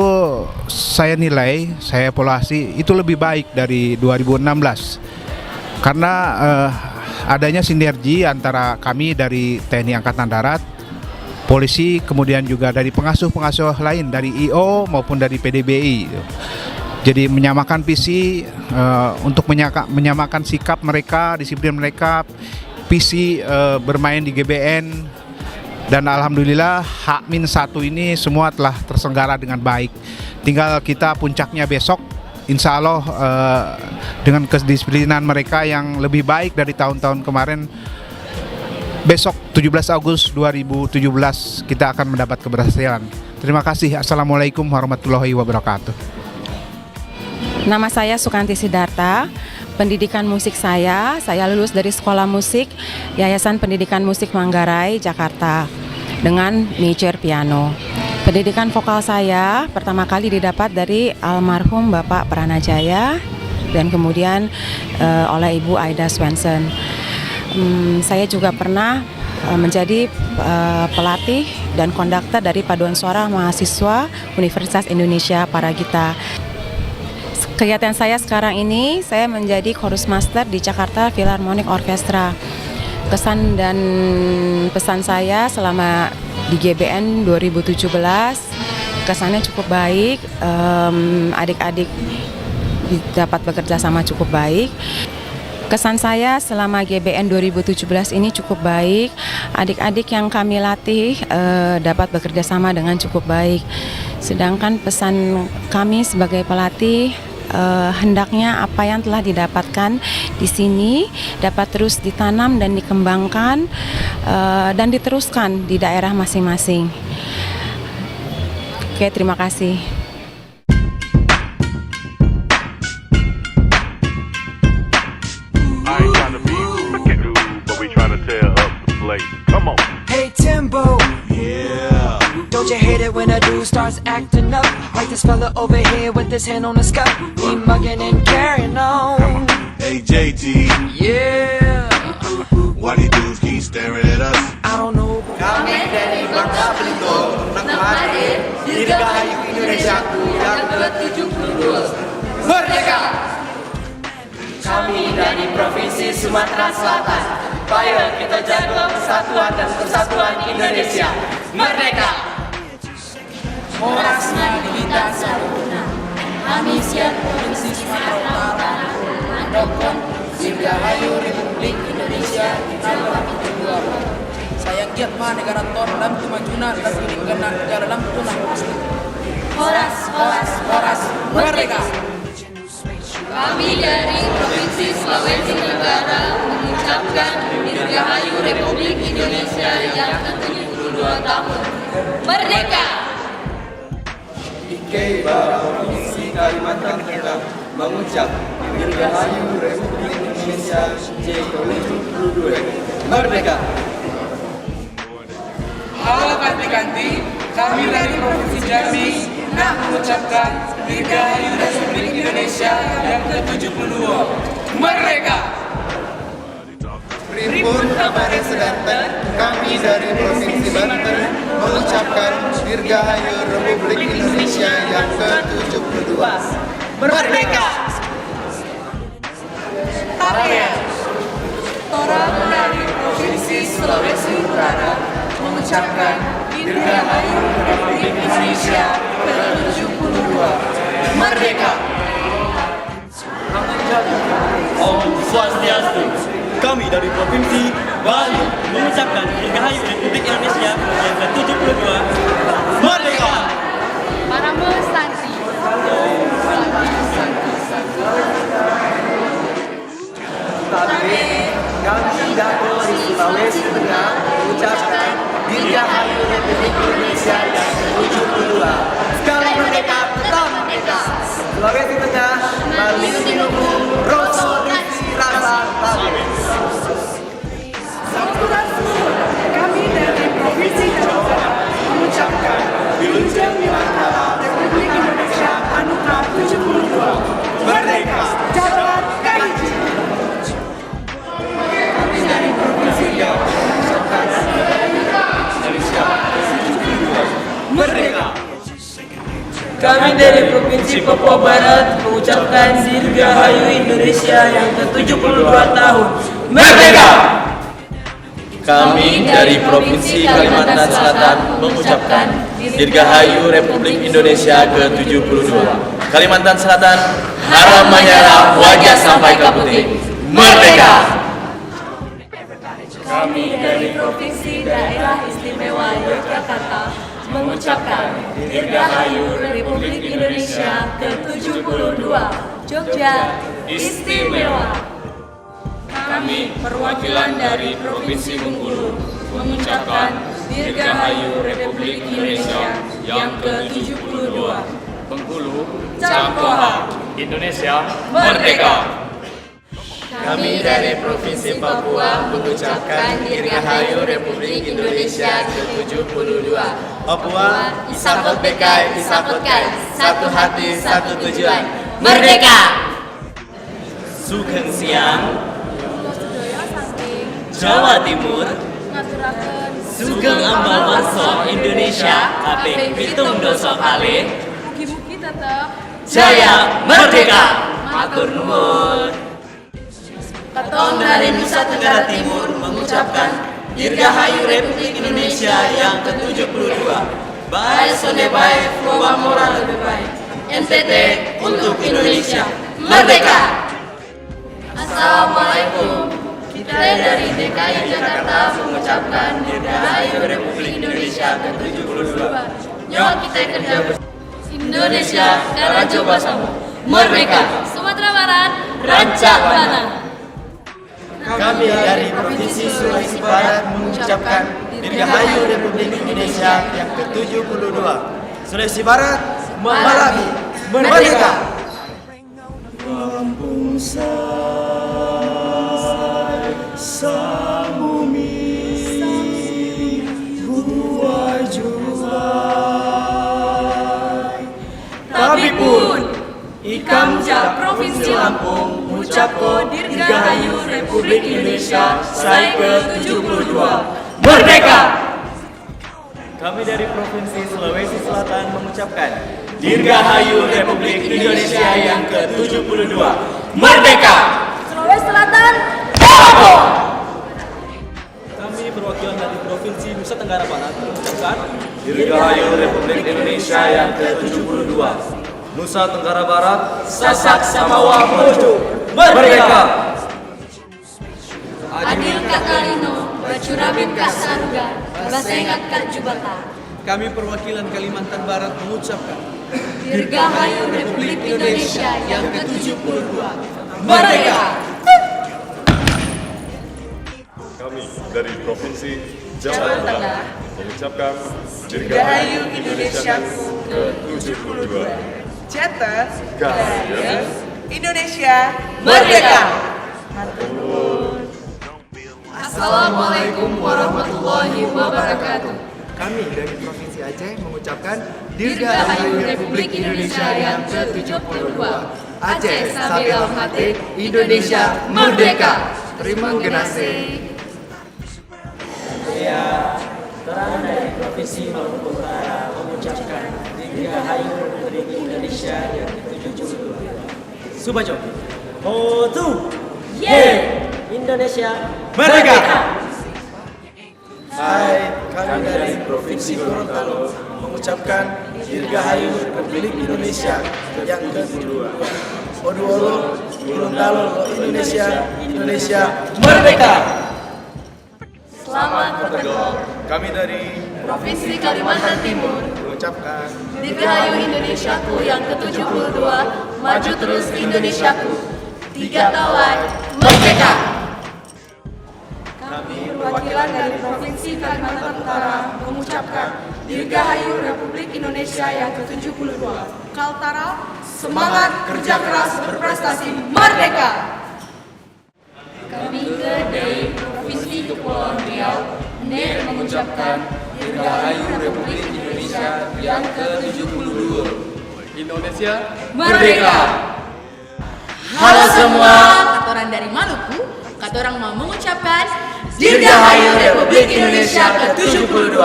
saya nilai, saya evaluasi itu lebih baik dari 2016 karena adanya sinergi antara kami dari TNI Angkatan Darat, polisi, kemudian juga dari pengasuh-pengasuh lain dari IO maupun dari PDBI. Jadi menyamakan visi untuk menyamakan sikap mereka, disiplin mereka, visi bermain di GBN, dan alhamdulillah H-1 ini semua telah terselenggara dengan baik. Tinggal kita puncaknya besok, insya Allah dengan kedisiplinan mereka yang lebih baik dari tahun-tahun kemarin. Besok 17 Agustus 2017 kita akan mendapat keberhasilan. Terima kasih. Assalamualaikum warahmatullahi wabarakatuh. Nama saya Sukanti Sidarta. Pendidikan musik saya lulus dari Sekolah Musik Yayasan Pendidikan Musik Manggarai, Jakarta dengan major piano. Pendidikan vokal saya pertama kali didapat dari almarhum Bapak Pranajaya dan kemudian oleh Ibu Aida Swensen. Saya juga pernah menjadi pelatih dan konduktor dari Paduan Suara Mahasiswa Universitas Indonesia Paragita. Kegiatan saya sekarang ini, saya menjadi chorus master di Jakarta Philharmonic Orchestra. Kesan dan pesan saya selama di GBN 2017, kesannya cukup baik, adik-adik dapat bekerja sama cukup baik. Kesan saya selama GBN 2017 ini cukup baik, adik-adik yang kami latih dapat bekerja sama dengan cukup baik. Sedangkan pesan kami sebagai pelatih, hendaknya apa yang telah didapatkan di sini dapat terus ditanam dan dikembangkan dan diteruskan di daerah masing-masing. Oke, terima kasih. Hey Timbo, yeah. Don't you hate it when a dude starts acting up? Like this fella over here with his hand on the scuff. He mugging and carrying on. Hey JT, Yeah. why these dudes keep staring at us? I don't know. Kami dari Bangka Belitung menikmati Dirgahayu Indonesiaku yang ke-72. Merdeka! Kami dari Provinsi Sumatera Selatan. Ayo kita jaga persatuan dan kesatuan Indonesia. Merdeka! Moras Madinda Saruna, kami siap Provinsi Sumatera Utara mendukung Dirgahayu Republik Indonesia tahun 2024. Sayang giat mah negara tor dalam kemajuan dan peningkatan negara dalam punah pasti. Horas, horas, horas, Merdeka! Kami dari Provinsi Sulawesi Tenggara mengucapkan Dirgahayu Republik Indonesia yang ke-72 tahun. Merdeka! IKEI Provinsi Kalimantan Tengah mengucap Dirgahayu Republik Indonesia ke-72. Merdeka! Halo kanti-kanti, kami dari Provinsi Jambi mengucapkan Dirgahayu Republik Indonesia yang ke-72. Merdeka! Primpun Kabaret Sedanten, kami dari Provinsi Banten mengucapkan Dirgahayu Republik Indonesia yang ke-72. Merdeka! Tarea, orang dari Provinsi Sulawesi Utara mengucapkan Dirgahayu Republik Indonesia ke-72. Merdeka! Om Swastiastu. Kami dari Provinsi Bali mengucapkan Dirgahayu Republik Indonesia yang ke-72. Merdeka! Paramo Santi. Kami dari Sulawesi Tengah mengucapkan Dirgahayu Republik Indonesia yang ke-72. Sekali merdeka, tetap merdeka. Sulawesi Tengah, Bali Sinuku, Roso, Risi, Rasa, Tabe. Kami dari Provinsi Jawa Barat mengucapkan Wilujeng Nusantara Republik Indonesia Anugerah 72. Merdeka! Jawa Kaiji. Kami dari Provinsi Riau mengucapkan Indonesia 72. Merdeka! Kami dari Provinsi Papua Barat mengucapkan Dirgahayu Indonesia yang ke-72 tahun. Merdeka! Kami dari Provinsi Kalimantan Selatan mengucapkan Dirgahayu Republik Indonesia ke-72. Kalimantan Selatan, haram menyerah, wajah sampai ke putih. Merdeka! Kami dari Provinsi Daerah Istimewa Yogyakarta mengucapkan Dirgahayu Republik Indonesia ke-72. Jogja Istimewa. Kami perwakilan dari Provinsi Bengkulu mengucapkan Dirgahayu Republik Indonesia yang ke-72. Bengkulu, Cangkoha, Indonesia, Merdeka! Kami dari Provinsi Papua mengucapkan Dirgahayu Republik Indonesia ke-72. Papua, Isakot Bekai, Isakot Kai, satu hati, satu tujuan. Merdeka! Sugeng Siang, Jawa Timur, Sugeng Ambal Warso Indonesia, Kaping Pitung Doso Kali, Mugi-mugi tetap Jaya Merdeka! Matur nuwun. Ketong dari Nusa Tenggara Timur mengucapkan Dirgahayu Republik Indonesia yang ke-72. Baik sonde baik, bahwa moral lebih baik. NTT untuk Indonesia. Merdeka! Assalamualaikum. Kita dari DKI Jakarta mengucapkan Dirgahayu Republik Indonesia ke-72. Nyawa kita kerja bersama. Indonesia Karajo Basamu. Merdeka! Sumatera Barat, Rancak Bana. Kami dari Provinsi Sulawesi Barat mengucapkan Dirgahayu Republik Indonesia yang ke-72. Sulawesi Barat, Malawi, Merdeka! Lampung Samumi Buah Juai. Tapi pun Ikamja Provinsi Lampung mengucapkan Dirgahayu Republik Indonesia saya ke-72. Merdeka! Kami dari Provinsi Sulawesi Selatan mengucapkan Dirgahayu Republik Indonesia yang ke-72. Merdeka! Sulawesi Selatan, Kami perwakilan dari Provinsi Nusa Tenggara Barat mengucapkan Dirgahayu Republik Indonesia yang ke-72. Nusa Tenggara Barat, Sasak Samawa Mojo. Merdeka! Adil Kak Kalino, Bacurabin Kak Saruga, Basengat Kak Jubata. Kami perwakilan Kalimantan Barat mengucapkan Dirgahayu Republik Indonesia yang ke-72. Merdeka! Kami dari Provinsi Jawa Tengah mengucapkan Dirgahayu Indonesia ke-72. Jatah Gaya Indonesia Merdeka! Assalamualaikum warahmatullahi wabarakatuh. Kami dari Provinsi Aceh mengucapkan Dirgahayu Republik Indonesia yang ke-72. Aceh Sabila Mati, Indonesia Merdeka. Terima kasih. Saya Terang dari Provinsi Maluku Utara mengucapkan Dirgahayu Republik Indonesia yang ke-72. Subajo. Hotu. Indonesia Merdeka! Hai, kami dari Provinsi Gorontalo mengucapkan Dirgahayu Republik Indonesia yang ke-72. Oduolo, Gorontalo, Indonesia, Indonesia Merdeka! Selamat bergabung. Kami dari Provinsi Kalimantan Timur mengucapkan Dirgahayu Indonesiaku yang ke-72. Maju terus Indonesiaku. 3 Tawai Merdeka! Kami Perwakilan dari Provinsi Kalimantan Utara mengucapkan Dirgahayu Republik Indonesia yang ke-72. Kaltara, semangat, kerja keras, berprestasi, merdeka! Kami dari Provinsi Kepulauan Riau mengucapkan Dirgahayu Republik Indonesia yang ke-72. Indonesia Merdeka! Halo semua. Katoran dari Maluku, katorang mau mengucapkan Dirgahayu Republik Indonesia ke-72.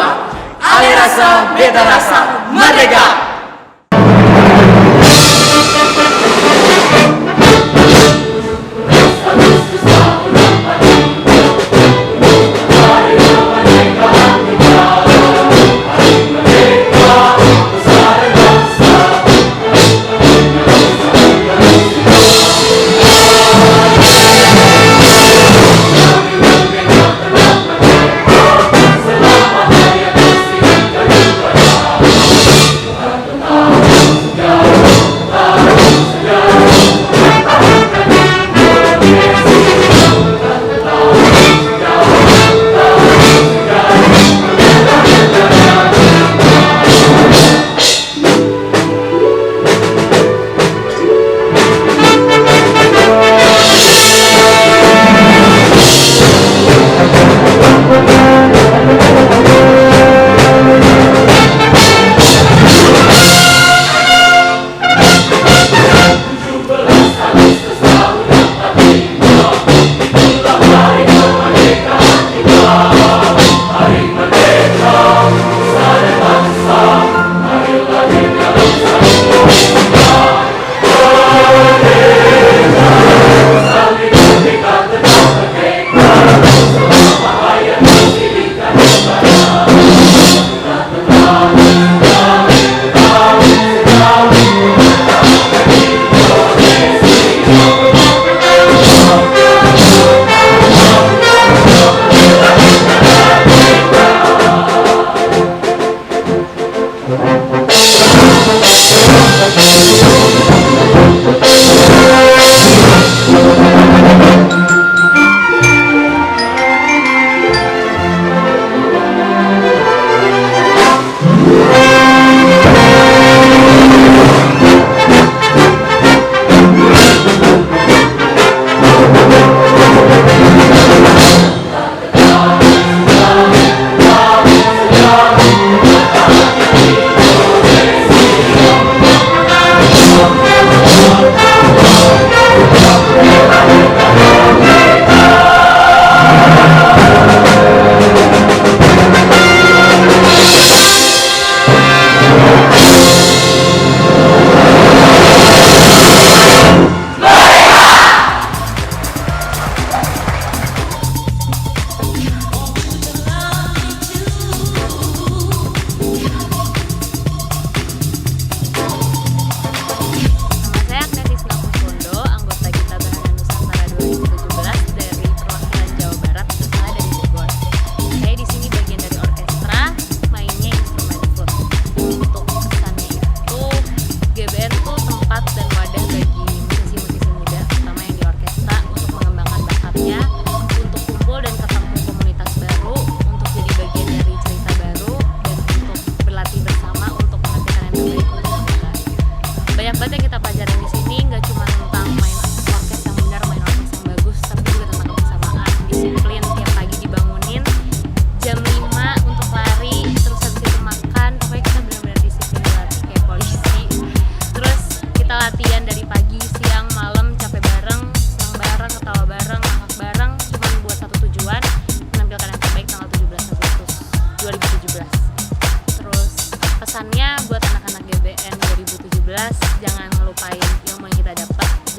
Ale rasa, beta rasa, merdeka!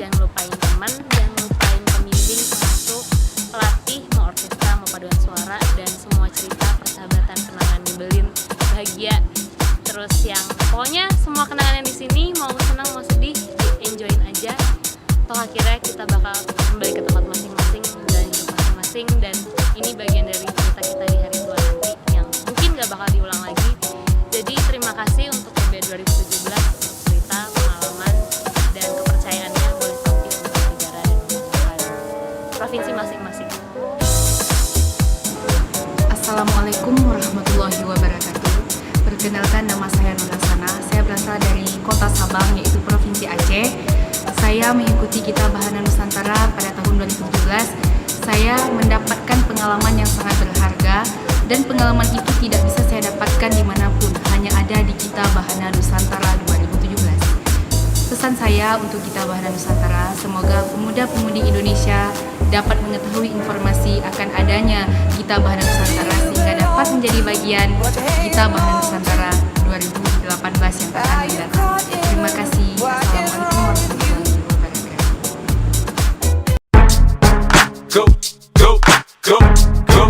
jangan lupain teman, jangan lupain pembimbing, pengasuh, pelatih, mau orkestra, mau paduan suara, dan semua cerita persahabatan, kenangan nyebelin, bahagia, terus yang pokoknya semua kenangan yang di sini, mau senang mau sedih, enjoyin aja. Toh akhirnya kita bakal kembali ke tempat masing-masing dan hidup masing-masing, dan ini bagian dari cerita kita di hari tua nanti yang mungkin gak bakal diulang lagi. Jadi terima kasih untuk GB 2017 untuk cerita, pengalaman, dan kepercayaannya boleh tampil untuk negara dan untuk provinsi masing-masing. Assalamualaikum warahmatullahi wabarakatuh. Perkenalkan, nama saya Nur Hasanah. Saya berasal dari Kota Sabang, yaitu Provinsi Aceh. Saya mengikuti Gita Bahana Nusantara pada tahun 2017. Saya mendapatkan pengalaman yang sangat berharga, dan pengalaman itu tidak bisa saya dapatkan dimanapun, hanya ada di Gita Bahana Nusantara 2017. Pesan saya untuk Gita Bahana Nusantara, semoga pemuda-pemudi Indonesia dapat mengetahui informasi akan adanya Gita Bahana Nusantara sehingga dapat menjadi bagian Gita Bahana Nusantara 2018 yang akan datang. Terima kasih. Assalamualaikum warahmatullahi wabarakatuh. Go, go, go, go,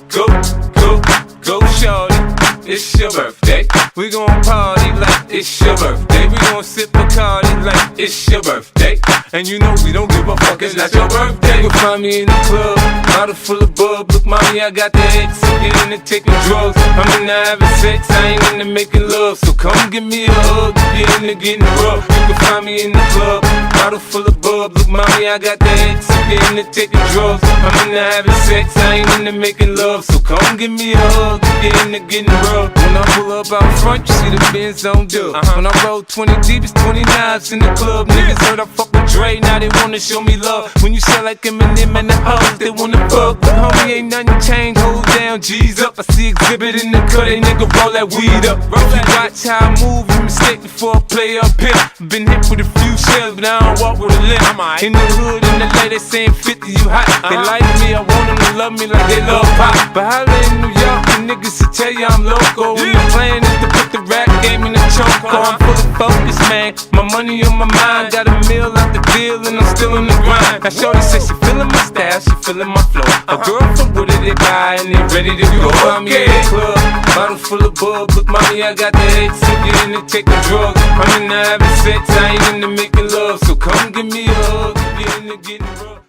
go, go, go, shorty. It's your birthday. We gon' party like it's your birthday. We gon' sip Bacardi like it's your birthday. And you know we don't give a fuck, it's not your birthday. You'll find me in the club, bottle full of bub. Look, mommy, I got the X. I'm getting into taking drugs. I'm into having sex, I ain't into making love. So come give me a hug, get into getting rough. You can find me in the club, bottle full of bub. Look, mommy, I got the X. I'm getting into taking drugs. I'm into having sex, I ain't into making love. So come give me a hug, get into getting rough. When I pull up out front, you see the Benz on dub. When I roll 20 deep, it's 20 knives in the club. Niggas heard I fuck with Dre, now they wanna show me love. When you sell like Eminem and the hoes, they wanna fuck. But homie, ain't nothing changed, hold down, G's up. I see exhibit in the cut, they nigga roll that weed up. You watch how I move, you mistake before I play up here. Been hit with a few shells, but I don't walk with a limp. In the hood, in the lady saying 50, you hot. They like me, I want them to love me like they love pop. But holla in New York, the niggas will tell you I'm loco. And the plan is to put the rap game in the choke. I'm fully focused, man. My money on my mind. Got a meal out the deal and I'm still in the grind. Now shorty says she feeling my style, she feeling my flow. A girl from Wooded, they buy and they ready to go. Find me in the club, bottle full of bub. Look, mommy, I got the X. If you're into taking drugs, I'm into having sex, I ain't into making love. So come give me a hug, if you're into getting rough.